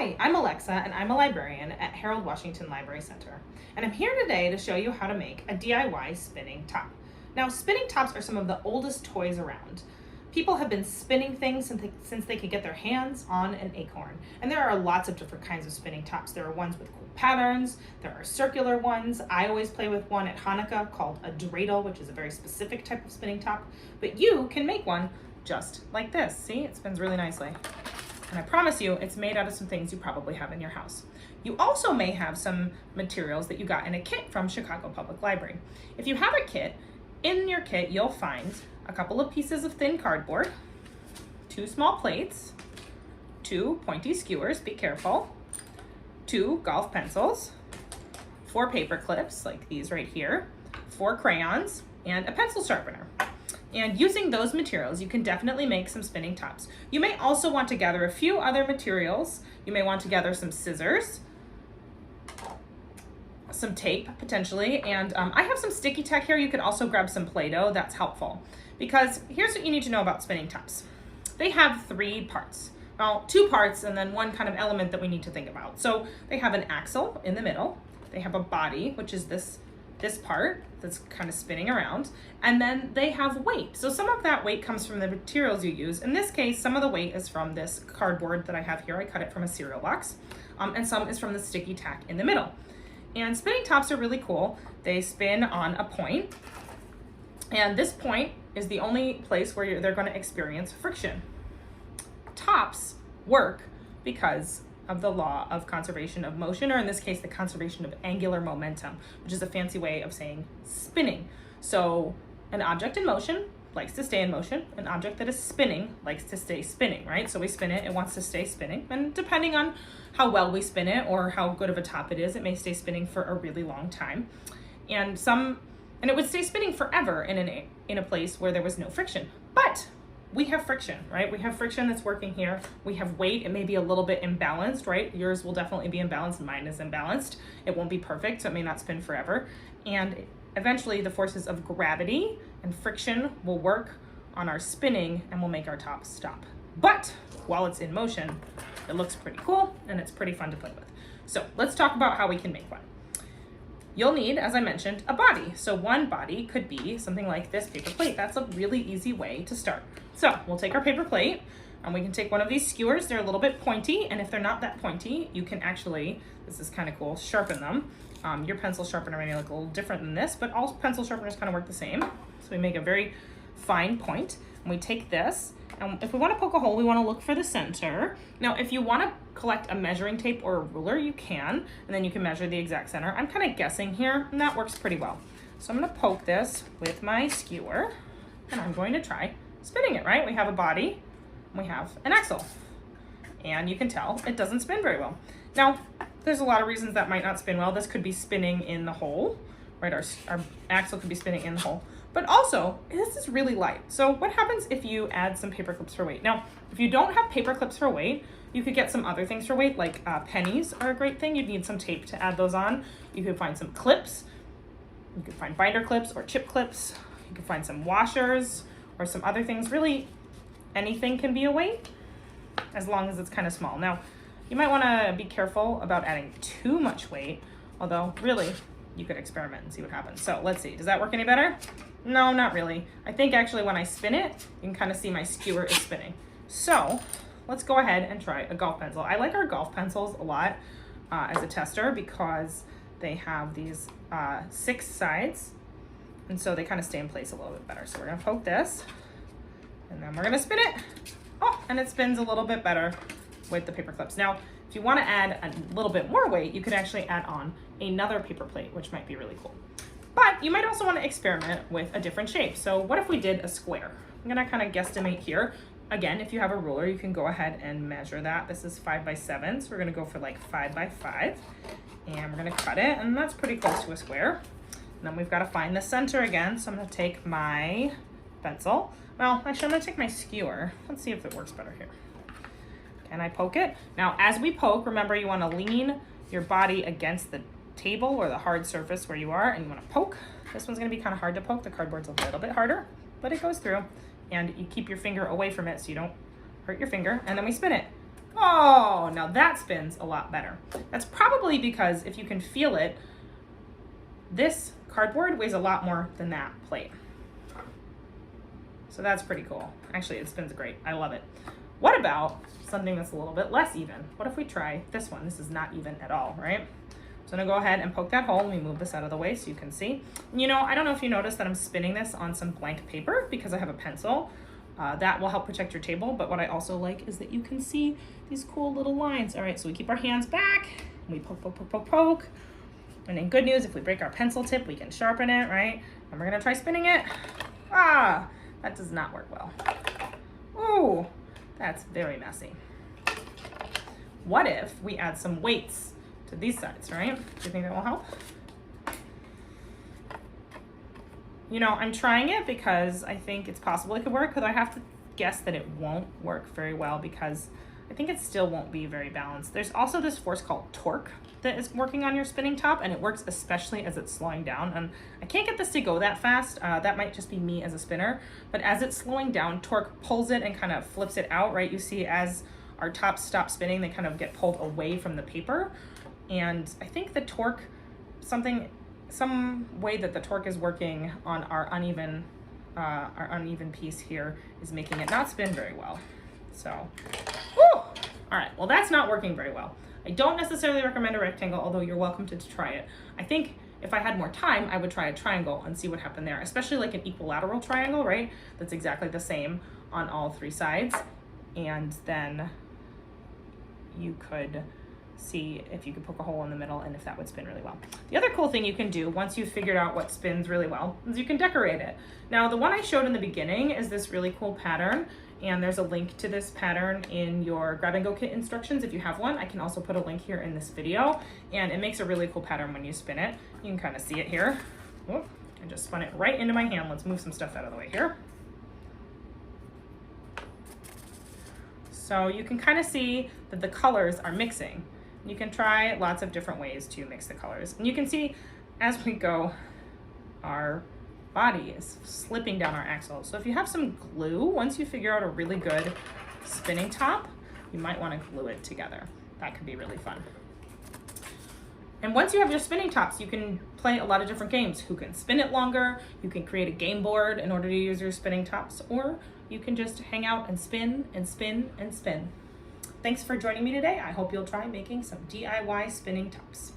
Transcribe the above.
Hi, I'm Alexa and I'm a librarian at Harold Washington Library Center. And I'm here today to show you how to make a DIY spinning top. Now, spinning tops are some of the oldest toys around. People have been spinning things since they could get their hands on an acorn. And there are lots of different kinds of spinning tops. There are ones with cool patterns, there are circular ones. I always play with one at Hanukkah called a dreidel, which is a very specific type of spinning top. But you can make one just like this. See, it spins really nicely. And I promise you, it's made out of some things you probably have in your house. You also may have some materials that you got in a kit from Chicago Public Library. If you have a kit, in your kit you'll find a couple of pieces of thin cardboard, 2 small plates, 2 pointy skewers, be careful, 2 golf pencils, 4 paper clips like these right here, 4 crayons, and a pencil sharpener. And using those materials, you can definitely make some spinning tops. You may also want to gather a few other materials. You may want to gather some scissors, some tape potentially, and I have some sticky tack here. You could also grab some Play-Doh, that's helpful. Because here's what you need to know about spinning tops. They have 3 parts. Well, 2 parts and then one kind of element that we need to think about. So they have an axle in the middle. They have a body, which is this part that's kind of spinning around, and then they have weight. So some of that weight comes from the materials you use. In this case, some of the weight is from this cardboard that I have here. I cut it from a cereal box, and some is from the sticky tack in the middle. And spinning tops are really cool. They spin on a point, and this point is the only place where they're going to experience friction. Tops work because of the law of conservation of motion, or in this case, the conservation of angular momentum, which is a fancy way of saying spinning. So an object in motion likes to stay in motion. An object that is spinning likes to stay spinning, right? So we spin it, it wants to stay spinning. And depending on how well we spin it or how good of a top it is, it may stay spinning for a really long time. And it would stay spinning forever in a place where there was no friction. But we have friction, right? We have friction that's working here. We have weight. It may be a little bit imbalanced, right? Yours will definitely be imbalanced. Mine is imbalanced. It won't be perfect, so it may not spin forever. And eventually the forces of gravity and friction will work on our spinning and will make our top stop. But while it's in motion, it looks pretty cool and it's pretty fun to play with. So let's talk about how we can make one. You'll need, as I mentioned, a body. So one body could be something like this paper plate. That's a really easy way to start. So we'll take our paper plate and we can take one of these skewers. They're a little bit pointy, and if they're not that pointy, you can actually, this is kind of cool, sharpen them. Your pencil sharpener may look a little different than this, but all pencil sharpeners kind of work the same. So we make a very fine point, and we take this, and if we want to poke a hole, we want to look for the center. Now, if you want to collect a measuring tape or a ruler, you can, and then you can measure the exact center. I'm kind of guessing here, and that works pretty well. So I'm going to poke this with my skewer, and I'm going to try spinning it, right? We have a body, and we have an axle, and you can tell it doesn't spin very well. Now, there's a lot of reasons that might not spin well. This could be spinning in the hole, right? Our axle could be spinning in the hole. But also, this is really light. So what happens if you add some paper clips for weight? Now, if you don't have paper clips for weight, you could get some other things for weight, like pennies are a great thing. You'd need some tape to add those on. You could find some clips. You could find binder clips or chip clips. You could find some washers or some other things. Really, anything can be a weight as long as it's kind of small. Now, you might want to be careful about adding too much weight, although really you could experiment and see what happens. So let's see, does that work any better? No, not really. I think actually when I spin it, you can kind of see my skewer is spinning. So let's go ahead and try a golf pencil. I like our golf pencils a lot as a tester because they have these 6 sides, and so they kind of stay in place a little bit better. So we're gonna poke this, and then we're gonna spin it. Oh, and it spins a little bit better with the paper clips. Now, if you want to add a little bit more weight, you could actually add on another paper plate, which might be really cool. But you might also want to experiment with a different shape. So what if we did a square? I'm going to kind of guesstimate here. Again, if you have a ruler, you can go ahead and measure that. This is 5 by 7, so we're going to go for like 5 by 5. And we're going to cut it, and that's pretty close to a square. And then we've got to find the center again. So I'm going to take my pencil. Well, actually, I'm going to take my skewer. Let's see if it works better here. Can I poke it? Now, as we poke, remember you want to lean your body against the table or the hard surface where you are, and you want to poke. This one's going to be kind of hard to poke. The cardboard's a little bit harder, but it goes through. And you keep your finger away from it so you don't hurt your finger. And then we spin it. Oh, now that spins a lot better. That's probably because if you can feel it, this cardboard weighs a lot more than that plate. So that's pretty cool. Actually, it spins great. I love it. What about something that's a little bit less even? What if we try this one? This is not even at all, right? So I'm gonna go ahead and poke that hole. Let me move this out of the way so you can see. You know, I don't know if you noticed that I'm spinning this on some blank paper because I have a pencil. That will help protect your table, but what I also like is that you can see these cool little lines. All right, so we keep our hands back, and we poke, poke, poke, poke, poke. And in good news, if we break our pencil tip, we can sharpen it, right? And we're gonna try spinning it. Ah, that does not work well. Ooh, that's very messy. What if we add some weights to these sides, right? Do you think that will help? You know, I'm trying it because I think it's possible it could work, but I have to guess that it won't work very well because I think it still won't be very balanced. There's also this force called torque that is working on your spinning top, and it works especially as it's slowing down. And I can't get this to go that fast. That might just be me as a spinner, but as it's slowing down, torque pulls it and kind of flips it out, right? You see as our tops stop spinning, they kind of get pulled away from the paper. And I think the torque, some way that the torque is working on our uneven piece here is making it not spin very well. So, whew. All right, well, that's not working very well. I don't necessarily recommend a rectangle, although you're welcome to try it. I think if I had more time, I would try a triangle and see what happened there, especially like an equilateral triangle, right? That's exactly the same on all three sides. And then you could see if you could poke a hole in the middle and if that would spin really well. The other cool thing you can do once you've figured out what spins really well is you can decorate it. Now, the one I showed in the beginning is this really cool pattern, and there's a link to this pattern in your grab and go kit instructions if you have one. I can also put a link here in this video, and it makes a really cool pattern when you spin it. You can kind of see it here. Oh, I just spun it right into my hand. Let's move some stuff out of the way here. So you can kind of see that the colors are mixing. You can try lots of different ways to mix the colors. And you can see as we go, our body is slipping down our axle. So if you have some glue, once you figure out a really good spinning top, you might want to glue it together. That could be really fun. And once you have your spinning tops, you can play a lot of different games. Who can spin it longer? You can create a game board in order to use your spinning tops, or you can just hang out and spin and spin and spin. Thanks for joining me today. I hope you'll try making some DIY spinning tops.